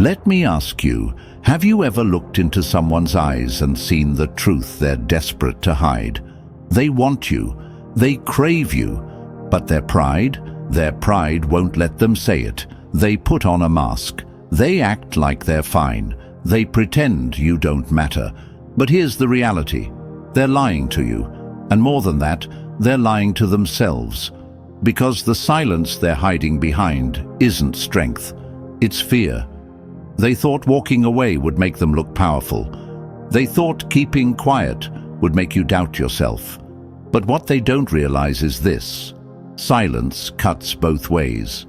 Let me ask you, have you ever looked into someone's eyes and seen the truth they're desperate to hide? They want you, they crave you, but their pride won't let them say it. They put on a mask. They act like they're fine. They pretend you don't matter. But here's the reality. They're lying to you. And more than that, they're lying to themselves. Because the silence they're hiding behind isn't strength. It's fear. They thought walking away would make them look powerful. They thought keeping quiet would make you doubt yourself. But what they don't realize is this: silence cuts both ways.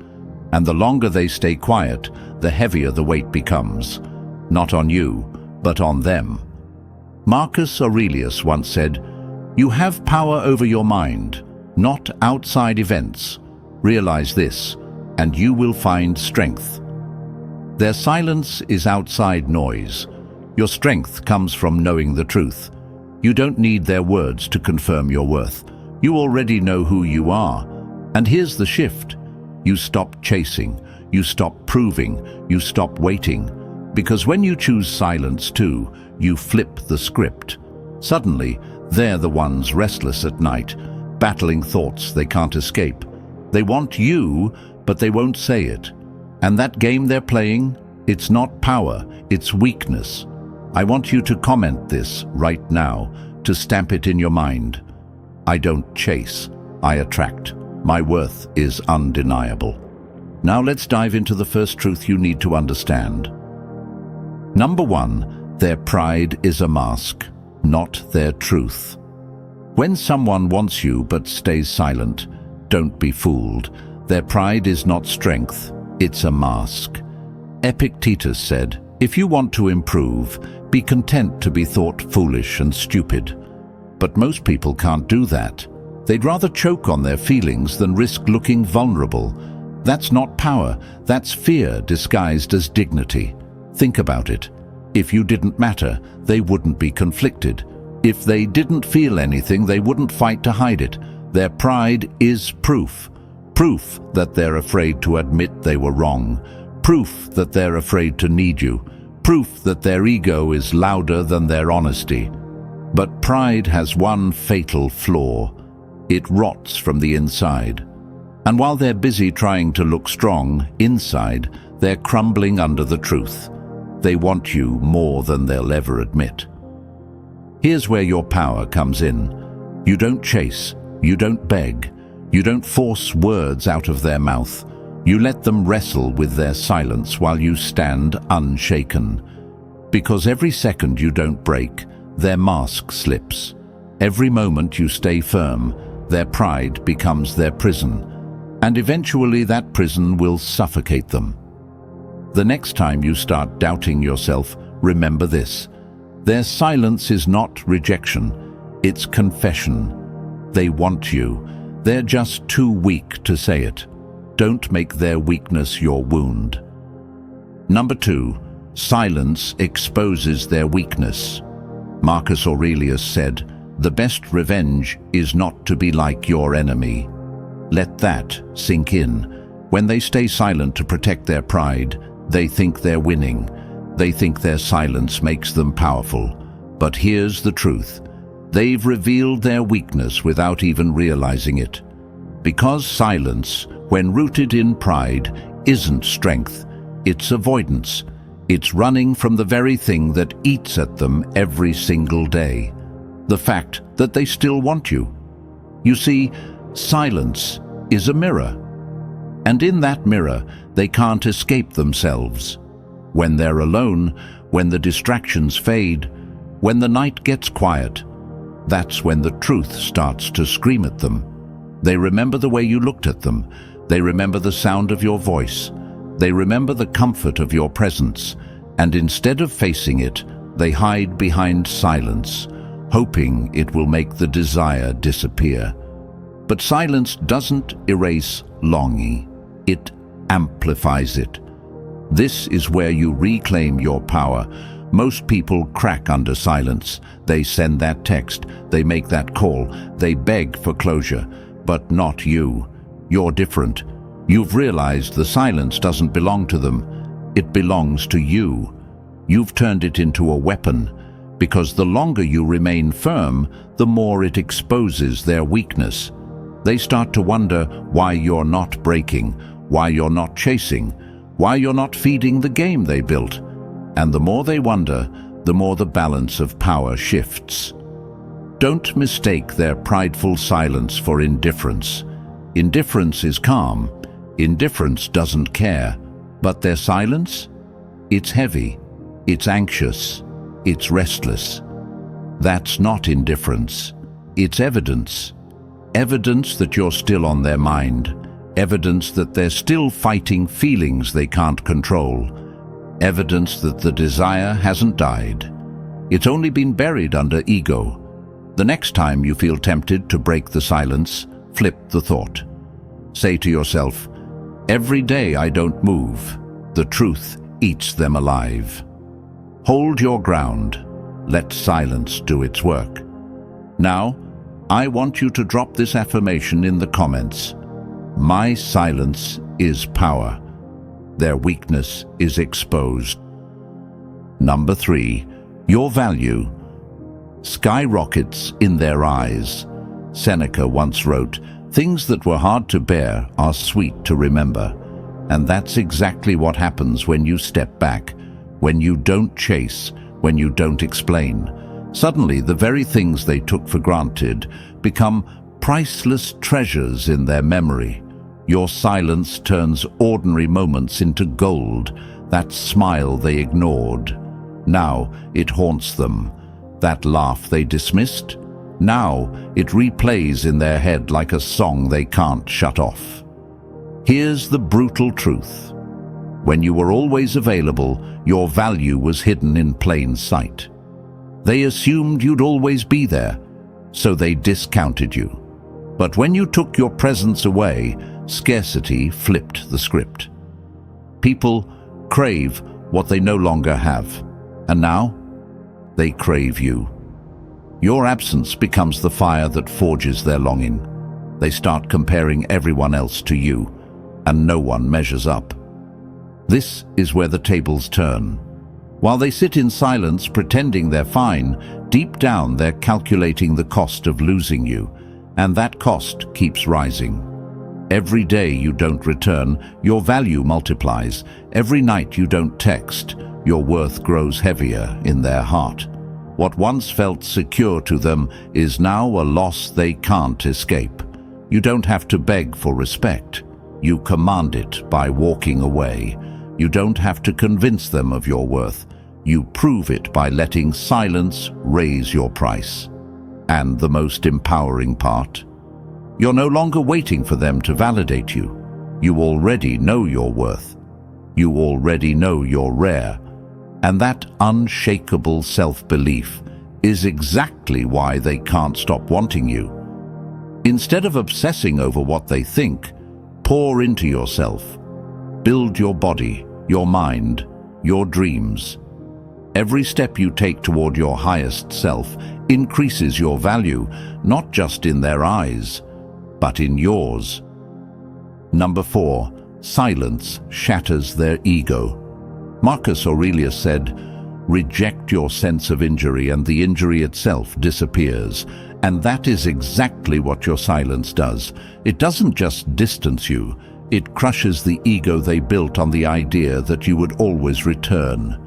And the longer they stay quiet, the heavier the weight becomes. Not on you, but on them. Marcus Aurelius once said, "You have power over your mind, not outside events. Realize this, and you will find strength." Their silence is outside noise. Your strength comes from knowing the truth. You don't need their words to confirm your worth. You already know who you are. And here's the shift. You stop chasing. You stop proving. You stop waiting. Because when you choose silence too, you flip the script. Suddenly, they're the ones restless at night, battling thoughts they can't escape. They want you, but they won't say it. And that game they're playing, it's not power, it's weakness. I want you to comment this right now, to stamp it in your mind. I don't chase, I attract. My worth is undeniable. Now let's dive into the first truth you need to understand. Number one, their pride is a mask, not their truth. When someone wants you but stays silent, don't be fooled. Their pride is not strength, it's a mask. Epictetus said, "If you want to improve, be content to be thought foolish and stupid." But most people can't do that. They'd rather choke on their feelings than risk looking vulnerable. That's not power, that's fear disguised as dignity. Think about it. If you didn't matter, they wouldn't be conflicted. If they didn't feel anything, they wouldn't fight to hide it. Their pride is proof. Proof that they're afraid to admit they were wrong. Proof that they're afraid to need you. Proof that their ego is louder than their honesty. But pride has one fatal flaw. It rots from the inside. And while they're busy trying to look strong, inside, they're crumbling under the truth. They want you more than they'll ever admit. Here's where your power comes in. You don't chase, you don't beg, you don't force words out of their mouth. You let them wrestle with their silence while you stand unshaken. Because every second you don't break, their mask slips. Every moment you stay firm, their pride becomes their prison. And eventually that prison will suffocate them. The next time you start doubting yourself, remember this. Their silence is not rejection, it's confession. They want you. They're just too weak to say it. Don't make their weakness your wound. Number two, silence exposes their weakness. Marcus Aurelius said, "The best revenge is not to be like your enemy." Let that sink in. When they stay silent to protect their pride, they think they're winning. They think their silence makes them powerful. But here's the truth. They've revealed their weakness without even realizing it. Because silence, when rooted in pride, isn't strength, it's avoidance. It's running from the very thing that eats at them every single day. The fact that they still want you. You see, silence is a mirror. And in that mirror, they can't escape themselves. When they're alone, when the distractions fade, when the night gets quiet, that's when the truth starts to scream at them. They remember the way you looked at them. They remember the sound of your voice. They remember the comfort of your presence. And instead of facing it, they hide behind silence, hoping it will make the desire disappear. But silence doesn't erase longing. It amplifies it. This is where you reclaim your power. Most people crack under silence. They send that text, they make that call, they beg for closure. But not you. You're different. You've realized the silence doesn't belong to them. It belongs to you. You've turned it into a weapon, because the longer you remain firm, the more it exposes their weakness. They start to wonder why you're not breaking, why you're not chasing, why you're not feeding the game they built. And the more they wonder, the more the balance of power shifts. Don't mistake their prideful silence for indifference. Indifference is calm. Indifference doesn't care. But their silence? It's heavy. It's anxious. It's restless. That's not indifference. It's evidence. Evidence that you're still on their mind. Evidence that they're still fighting feelings they can't control. Evidence that the desire hasn't died. It's only been buried under ego. The next time you feel tempted to break the silence, flip the thought. Say to yourself, "Every day I don't move, the truth eats them alive." Hold your ground. Let silence do its work. Now, I want you to drop this affirmation in the comments. My silence is power. Their weakness is exposed. Number 3, your value skyrockets in their eyes. Seneca once wrote, "Things that were hard to bear are sweet to remember." And that's exactly what happens when you step back, when you don't chase, when you don't explain. Suddenly, the very things they took for granted become priceless treasures in their memory. Your silence turns ordinary moments into gold, that smile they ignored. Now it haunts them. That laugh they dismissed, now it replays in their head like a song they can't shut off. Here's the brutal truth. When you were always available, your value was hidden in plain sight. They assumed you'd always be there, so they discounted you. But when you took your presence away, scarcity flipped the script. People crave what they no longer have, and now they crave you. Your absence becomes the fire that forges their longing. They start comparing everyone else to you, and no one measures up. This is where the tables turn. While they sit in silence pretending they're fine, deep down they're calculating the cost of losing you, and that cost keeps rising. Every day you don't return, your value multiplies. Every night you don't text, your worth grows heavier in their heart. What once felt secure to them is now a loss they can't escape. You don't have to beg for respect. You command it by walking away. You don't have to convince them of your worth. You prove it by letting silence raise your price. And the most empowering part? You're no longer waiting for them to validate you. You already know your worth. You already know you're rare. And that unshakable self-belief is exactly why they can't stop wanting you. Instead of obsessing over what they think, pour into yourself. Build your body, your mind, your dreams. Every step you take toward your highest self increases your value, not just in their eyes, but in yours. Number 4, silence shatters their ego. Marcus Aurelius said, "Reject your sense of injury and the injury itself disappears." And that is exactly what your silence does. It doesn't just distance you, it crushes the ego they built on the idea that you would always return.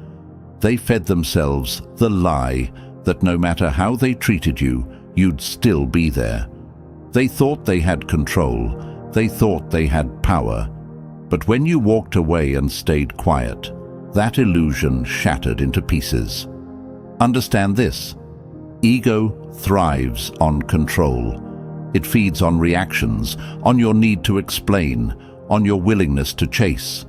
They fed themselves the lie that no matter how they treated you, you'd still be there. They thought they had control, they thought they had power. But when you walked away and stayed quiet, that illusion shattered into pieces. Understand this: ego thrives on control. It feeds on reactions, on your need to explain, on your willingness to chase.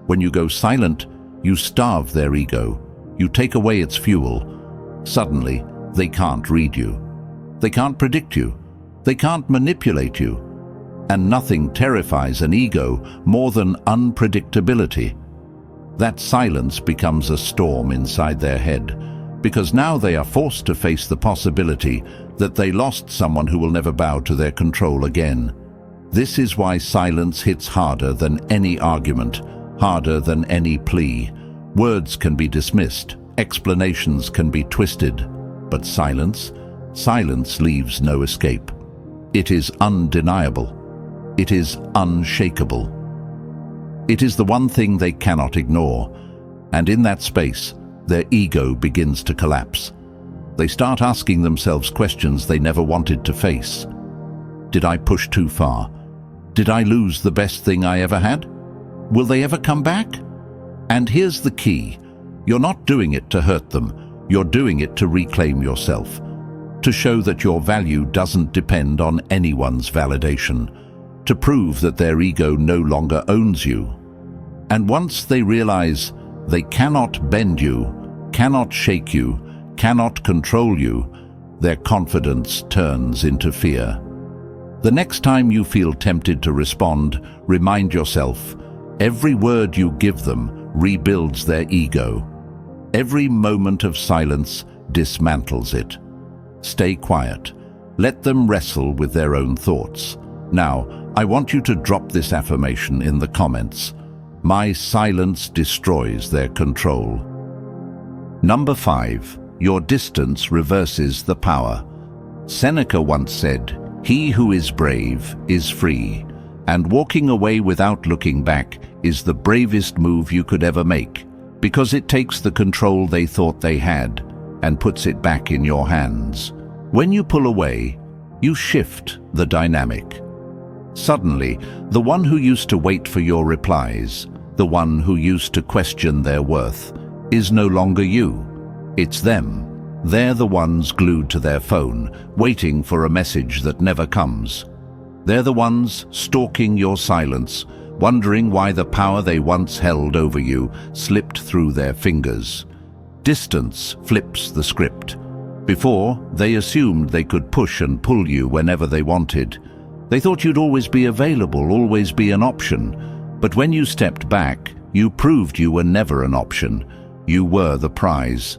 When you go silent, you starve their ego. You take away its fuel. Suddenly, they can't read you. They can't predict you. They can't manipulate you. And nothing terrifies an ego more than unpredictability. That silence becomes a storm inside their head, because now they are forced to face the possibility that they lost someone who will never bow to their control again. This is why silence hits harder than any argument, harder than any plea. Words can be dismissed, explanations can be twisted, but silence leaves no escape. It is undeniable. It is unshakable. It is the one thing they cannot ignore, and in that space, their ego begins to collapse. They start asking themselves questions they never wanted to face. Did I push too far? Did I lose the best thing I ever had? Will they ever come back? And here's the key. You're not doing it to hurt them. You're doing it to reclaim yourself, to show that your value doesn't depend on anyone's validation, to prove that their ego no longer owns you. And once they realize they cannot bend you, cannot shake you, cannot control you, their confidence turns into fear. The next time you feel tempted to respond, remind yourself, every word you give them rebuilds their ego. Every moment of silence dismantles it. Stay quiet. Let them wrestle with their own thoughts. Now, I want you to drop this affirmation in the comments. My silence destroys their control. Number 5. Your distance reverses the power. Seneca once said, "He who is brave is free," and walking away without looking back is the bravest move you could ever make, because it takes the control they thought they had and puts it back in your hands. When you pull away, you shift the dynamic. Suddenly, the one who used to wait for your replies, the one who used to question their worth, is no longer you. It's them. They're the ones glued to their phone, waiting for a message that never comes. They're the ones stalking your silence, wondering why the power they once held over you slipped through their fingers. Distance flips the script. Before, they assumed they could push and pull you whenever they wanted. They thought you'd always be available, always be an option. But when you stepped back, you proved you were never an option. You were the prize.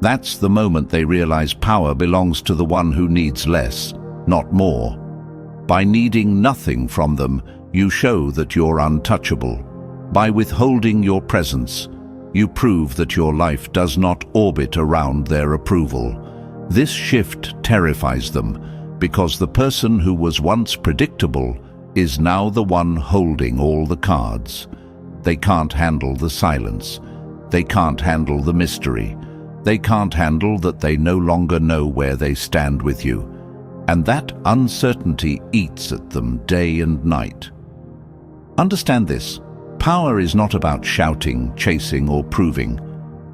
That's the moment they realize power belongs to the one who needs less, not more. By needing nothing from them, you show that you're untouchable. By withholding your presence, you prove that your life does not orbit around their approval. This shift terrifies them, because the person who was once predictable is now the one holding all the cards. They can't handle the silence. They can't handle the mystery. They can't handle that they no longer know where they stand with you. And that uncertainty eats at them day and night. Understand this. Power is not about shouting, chasing, or proving.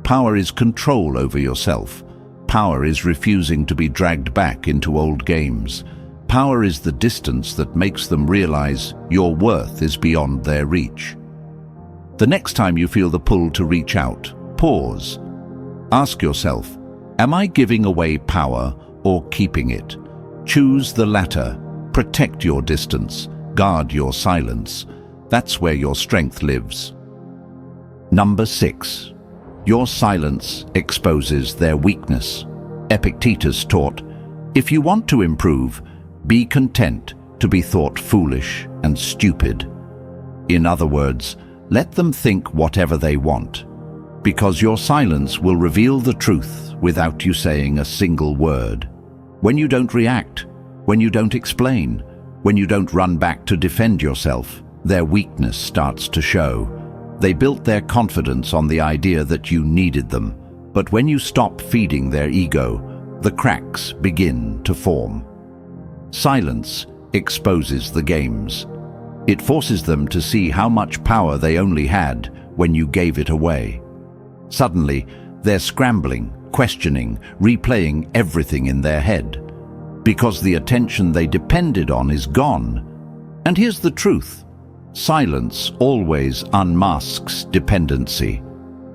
Power is control over yourself. Power is refusing to be dragged back into old games. Power is the distance that makes them realize your worth is beyond their reach. The next time you feel the pull to reach out, pause. Ask yourself, am I giving away power or keeping it? Choose the latter. Protect your distance. Guard your silence. That's where your strength lives. Number 6. Your silence exposes their weakness. Epictetus taught, if you want to improve, be content to be thought foolish and stupid. In other words, let them think whatever they want, because your silence will reveal the truth without you saying a single word. When you don't react, when you don't explain, when you don't run back to defend yourself, their weakness starts to show. They built their confidence on the idea that you needed them, but when you stop feeding their ego, the cracks begin to form. Silence exposes the games. It forces them to see how much power they only had when you gave it away. Suddenly, they're scrambling, questioning, replaying everything in their head, because the attention they depended on is gone. And here's the truth. Silence always unmasks dependency.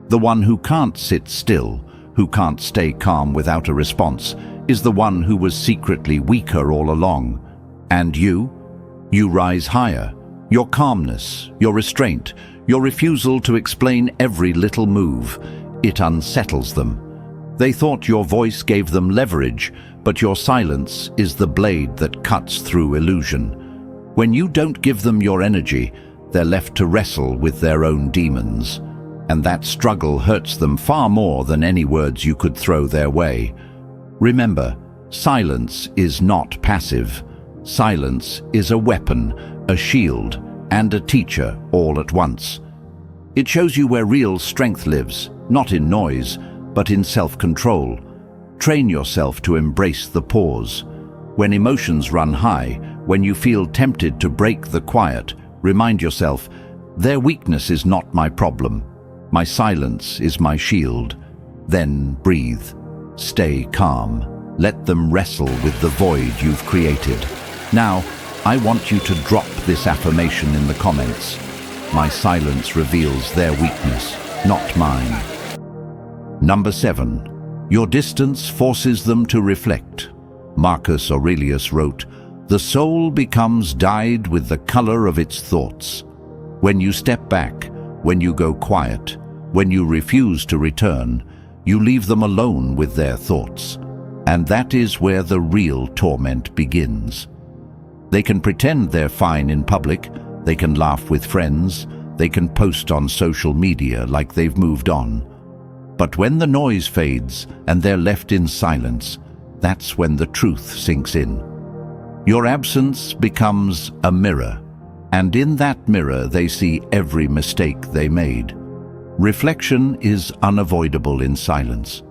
The one who can't sit still, who can't stay calm without a response, is the one who was secretly weaker all along. And you rise higher. Your calmness, your restraint, your refusal to explain every little move, it unsettles them. They thought your voice gave them leverage, but your silence is the blade that cuts through illusion. When you don't give them your energy, they're left to wrestle with their own demons. And that struggle hurts them far more than any words you could throw their way. Remember, silence is not passive. Silence is a weapon, a shield, and a teacher all at once. It shows you where real strength lives, not in noise, but in self-control. Train yourself to embrace the pause. When emotions run high, when you feel tempted to break the quiet, remind yourself, their weakness is not my problem. My silence is my shield. Then breathe. Stay calm. Let them wrestle with the void you've created. Now, I want you to drop this affirmation in the comments. My silence reveals their weakness, not mine. Number 7. Your distance forces them to reflect. Marcus Aurelius wrote, "The soul becomes dyed with the color of its thoughts." When you step back, when you go quiet, when you refuse to return, you leave them alone with their thoughts. And that is where the real torment begins. They can pretend they're fine in public, they can laugh with friends, they can post on social media like they've moved on. But when the noise fades and they're left in silence, that's when the truth sinks in. Your absence becomes a mirror, and in that mirror they see every mistake they made. Reflection is unavoidable in silence.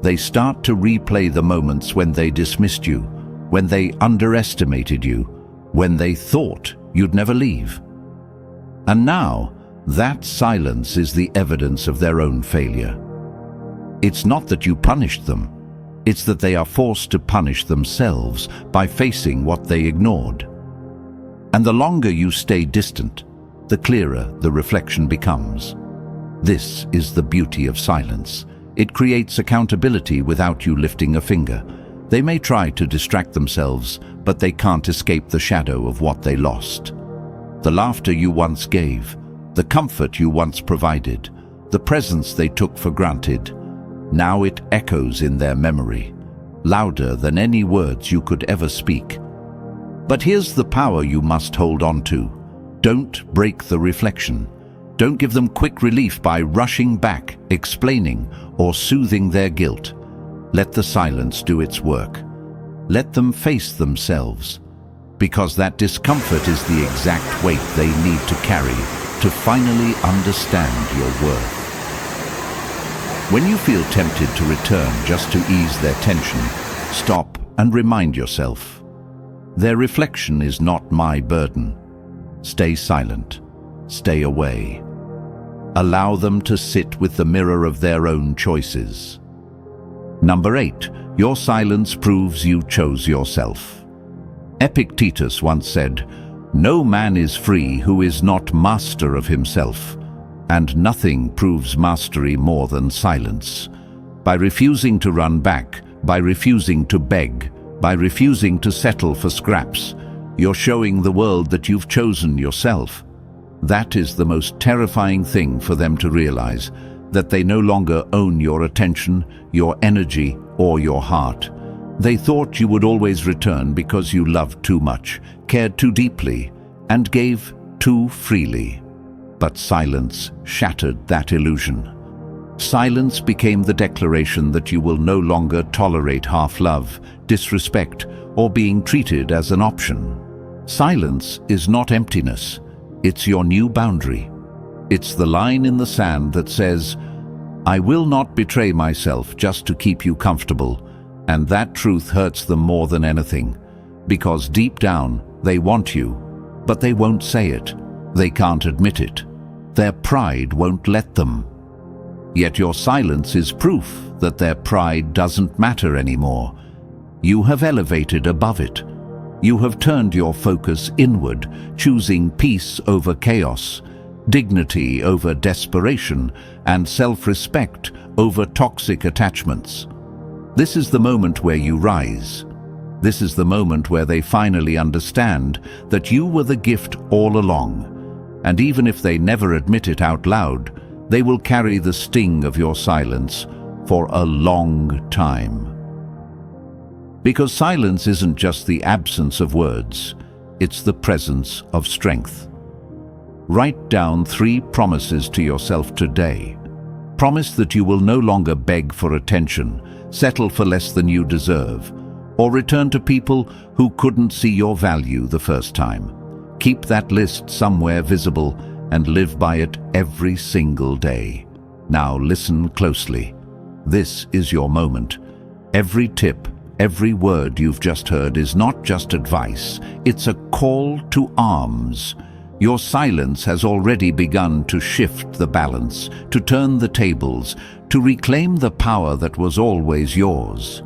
They start to replay the moments when they dismissed you, when they underestimated you, when they thought you'd never leave. And now, that silence is the evidence of their own failure. It's not that you punished them, it's that they are forced to punish themselves by facing what they ignored. And the longer you stay distant, the clearer the reflection becomes. This is the beauty of silence. It creates accountability without you lifting a finger. They may try to distract themselves, but they can't escape the shadow of what they lost. The laughter you once gave, the comfort you once provided, the presence they took for granted, now it echoes in their memory, louder than any words you could ever speak. But here's the power you must hold on to. Don't break the reflection. Don't give them quick relief by rushing back, explaining, or soothing their guilt. Let the silence do its work. Let them face themselves, because that discomfort is the exact weight they need to carry to finally understand your worth. When you feel tempted to return just to ease their tension, stop and remind yourself, their reflection is not my burden. Stay silent. Stay away. Allow them to sit with the mirror of their own choices. Number 8. Your silence proves you chose yourself. Epictetus once said, "No man is free who is not master of himself, and nothing proves mastery more than silence." By refusing to run back, by refusing to beg, by refusing to settle for scraps, you're showing the world that you've chosen yourself. That is the most terrifying thing for them to realize, that they no longer own your attention, your energy, or your heart. They thought you would always return because you loved too much, cared too deeply, and gave too freely. But silence shattered that illusion. Silence became the declaration that you will no longer tolerate half-love, disrespect, or being treated as an option. Silence is not emptiness. It's your new boundary. It's the line in the sand that says, "I will not betray myself just to keep you comfortable," and that truth hurts them more than anything, because deep down they want you, but they won't say it. They can't admit it. Their pride won't let them. Yet your silence is proof that their pride doesn't matter anymore. You have elevated above it. You have turned your focus inward, choosing peace over chaos, dignity over desperation, and self-respect over toxic attachments. This is the moment where you rise. This is the moment where they finally understand that you were the gift all along. And even if they never admit it out loud, they will carry the sting of your silence for a long time. Because silence isn't just the absence of words, it's the presence of strength. Write down 3 promises to yourself today. Promise that you will no longer beg for attention, settle for less than you deserve, or return to people who couldn't see your value the first time. Keep that list somewhere visible and live by it every single day. Now listen closely. This is your moment. Every tip, every word you've just heard is not just advice, it's a call to arms. Your silence has already begun to shift the balance, to turn the tables, to reclaim the power that was always yours.